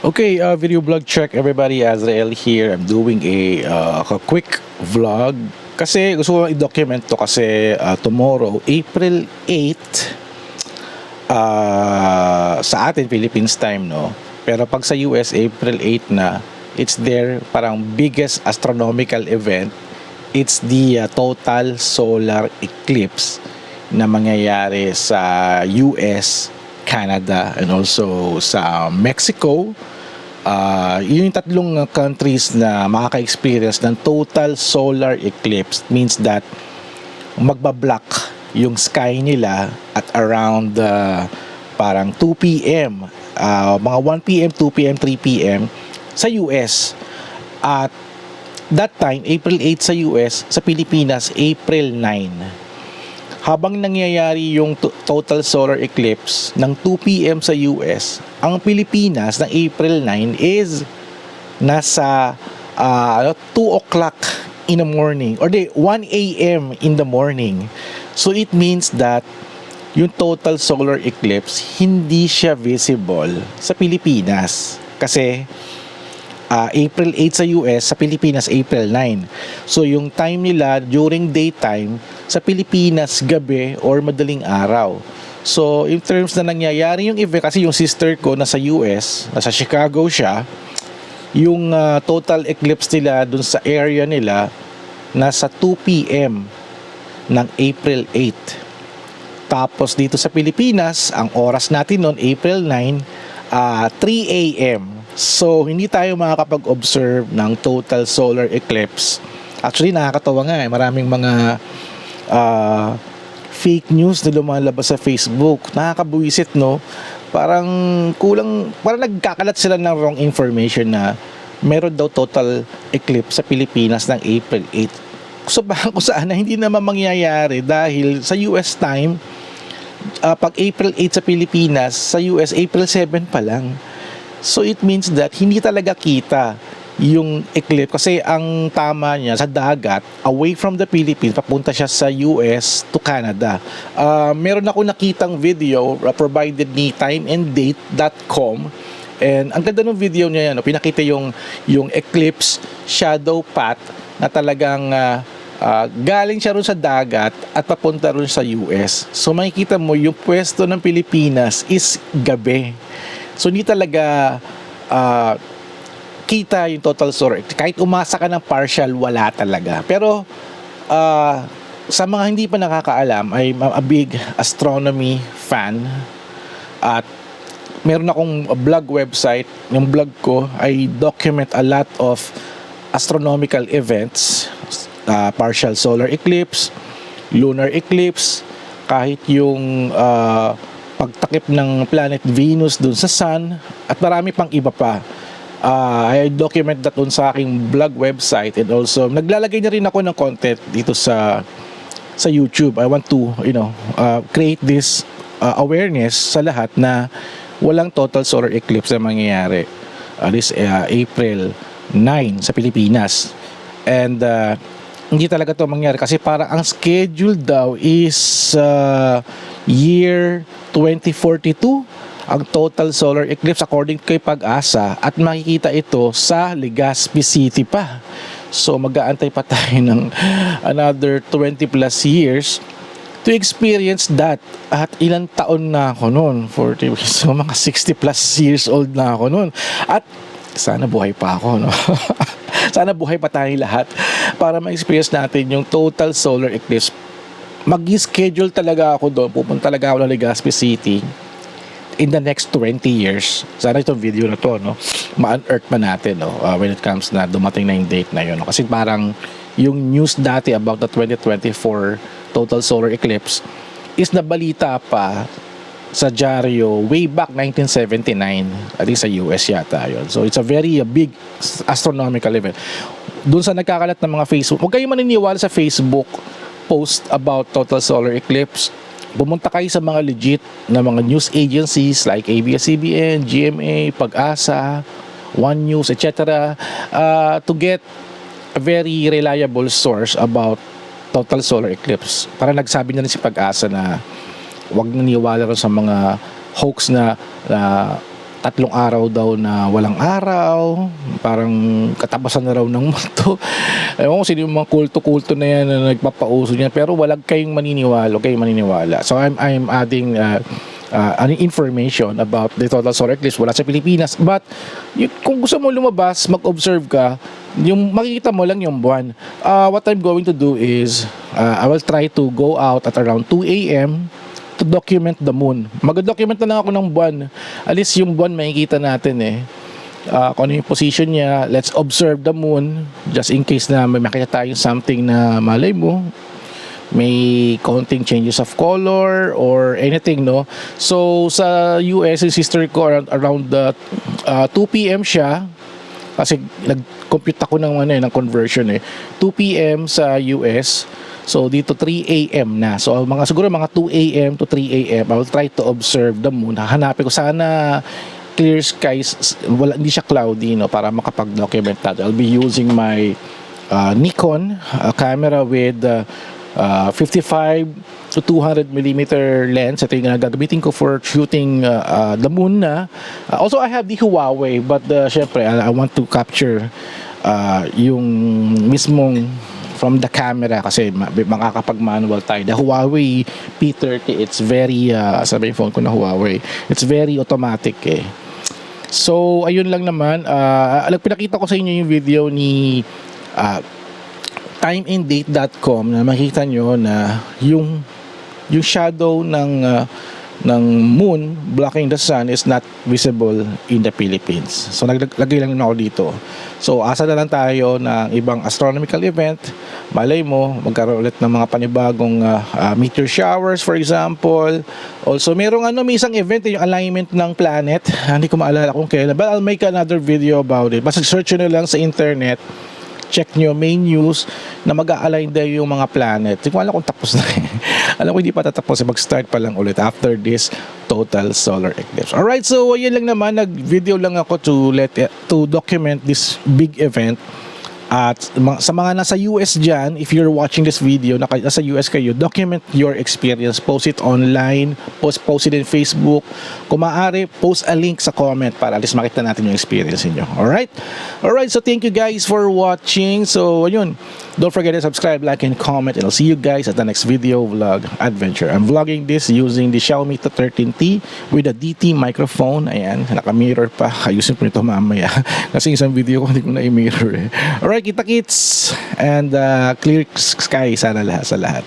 Okay, video blog check everybody. Azrael here. I'm doing a quick vlog kasi gusto ko i-document to kasi tomorrow, April 8 sa atin Philippines time, no? Pero pag sa US, April 8 na, it's their parang biggest astronomical event. It's the total solar eclipse na mangyayari sa US, Canada, and also sa Mexico. Yung tatlong countries na makaka-experience ng total solar eclipse means that magbablock yung sky nila at around parang 2 p.m. Mga 1 p.m., 2 p.m., 3 p.m. sa US. At that time, April 8 sa US, sa Pilipinas, April 9. Habang nangyayari yung total solar eclipse ng 2 p.m. sa US, ang Pilipinas ng April 9 is nasa 2 o'clock in the morning or 1 a.m. in the morning. So it means that yung total solar eclipse hindi siya visible sa Pilipinas kasi April 8 sa US, sa Pilipinas April 9. So yung time nila during daytime, sa Pilipinas gabi or madaling araw. So in terms na nangyayari yung event, kasi yung sister ko nasa US, nasa Chicago siya, yung total eclipse nila dun sa area nila nasa 2 p.m. ng April 8. Tapos dito sa Pilipinas, ang oras natin noon April 9, 3 a.m. So, hindi tayo makakapag-observe ng total solar eclipse. Actually, nakakatawa nga maraming mga fake news na lumalabas sa Facebook. Nakakabuwisit, no? Parang nagkakalat sila ng wrong information na meron daw total eclipse sa Pilipinas ng April 8. So, kung saan na hindi naman mangyayari dahil sa US time, pag April 8 sa Pilipinas, sa US, April 7 pa lang. So it means that hindi talaga kita yung eclipse kasi ang tama niya sa dagat away from the Philippines, papunta siya sa US to Canada. Meron ako nakitang video provided ni timeanddate.com, and ang ganda ng video niya yan, pinakita yung eclipse shadow path na talagang galing siya ron sa dagat at papunta ron sa US. So makikita mo yung pwesto ng Pilipinas is gabi. So hindi talaga kita yung total solar. Kahit umasa ka ng partial, wala talaga. Pero sa mga hindi pa nakakaalam, I'm a big astronomy fan. At meron akong blog website. Yung blog ko, I document a lot of astronomical events. Partial solar eclipse, lunar eclipse, kahit yung pagtakip ng planet Venus dun sa Sun, at marami pang iba pa. I document that dun sa aking blog website, and also naglalagay na rin ako ng content dito sa YouTube. I want to create this awareness sa lahat na walang total solar eclipse na mangyayari this April 9 sa Pilipinas. And hindi talaga to mangyari kasi para ang schedule daw is year 2042 ang total solar eclipse according kay Pag-asa, at makikita ito sa Legazpi City pa. So mag-aantay pa tayo ng another 20 plus years to experience that. At ilang taon na ako noon, 40, so mga 60 plus years old na ako noon. At sana buhay pa ako, no? Sana buhay pa tayo lahat para ma-experience natin yung total solar eclipse. Mag-schedule talaga ako doon. Pupunta talaga ako ng Legazpi City in the next 20 years. Sana itong video na to, no, ma-unearth pa natin, no, when it comes na dumating na yung date na yun, no? Kasi parang yung news dati about the 2024 total solar eclipse is nabalita pa sa dyaryo way back 1979, at least sa US yata yun. So it's a very big astronomical event. Doon sa nagkakalat ng mga Facebook, huwag kayong maniniwala sa Facebook post about total solar eclipse. Pumunta kayo sa mga legit na mga news agencies like ABS-CBN, GMA, Pag-asa, One News, etc. To get a very reliable source about total solar eclipse. Para nagsabi na rin si Pag-asa na huwag naniwala rin sa mga hoax na 3 araw daw na walang araw, parang katapusan na raw ng mundo. Ewan ko sino yung mga kulto-kulto na yan na nagpapauso niyan, pero walang kayong maniniwala. So I'm adding an information about the total solar eclipse. Wala sa Pilipinas, but kung gusto mo lumabas, mag-observe ka, yung makikita mo lang yung buwan. What I'm going to do is I will try to go out at around 2 a.m. to document the moon. Mag-document na lang ako ng buwan. At least yung buwan makikita natin kung ano yung position niya. Let's observe the moon just in case na may makita tayong something na malay mo may counting changes of color or anything, no? So sa US, yung sister ko around 2 p.m. siya kasi nag-compute ako ng conversion 2 p.m. sa US. So dito 3 a.m. na. So siguro mga 2 a.m. to 3 a.m. I will try to observe the moon. Hanapin ko sana clear skies, hindi siya cloudy, no, para makapag-document natin. I'll be using my Nikon camera with 55 to 200 millimeter lens. Ito yung gagamitin ko for shooting the moon na. Also, I have the Huawei, but syempre, I want to capture yung mismong from the camera kasi makakapag-manual tayo. The Huawei P30, it's very, sabi yung phone ko na Huawei, it's very automatic So, ayun lang naman. Pinakita ko sa inyo yung video ni timeanddate.com na makita nyo na yung shadow ng moon blocking the sun is not visible in the Philippines. So naglagay lang ako dito. So asa na lang tayo ng ibang astronomical event. Malay mo magkaroon ulit ng mga panibagong meteor showers, for example. Also may isang event yung alignment ng planet. Hindi ko maalala kung kailan, but I'll make another video about it. Basta search nyo lang sa internet, check nyo main news na mag-a-align daw yung mga planet. Hindi ko alam kung tapos na alam ko hindi pa tatapos, mag-start pa lang ulit after this total solar eclipse. Alright, so yun lang naman, nag-video lang ako to document this big event. At sa mga nasa US dyan, if you're watching this video, nasa US kayo, document your experience. Post it online, post it in Facebook. Kung maaari, post a link sa comment para at least makita natin yung experience niyo. Alright? Alright, so thank you guys for watching. So, ayun. Don't forget to subscribe, like, and comment. And I'll see you guys at the next video vlog adventure. I'm vlogging this using the Xiaomi 13T with a DT microphone. Ayan, naka-mirror pa. Ayusin po nito mamaya. Kasi isang video ko hindi ko na i-mirror Alright, kita-kits. And clear sky sana sa lahat.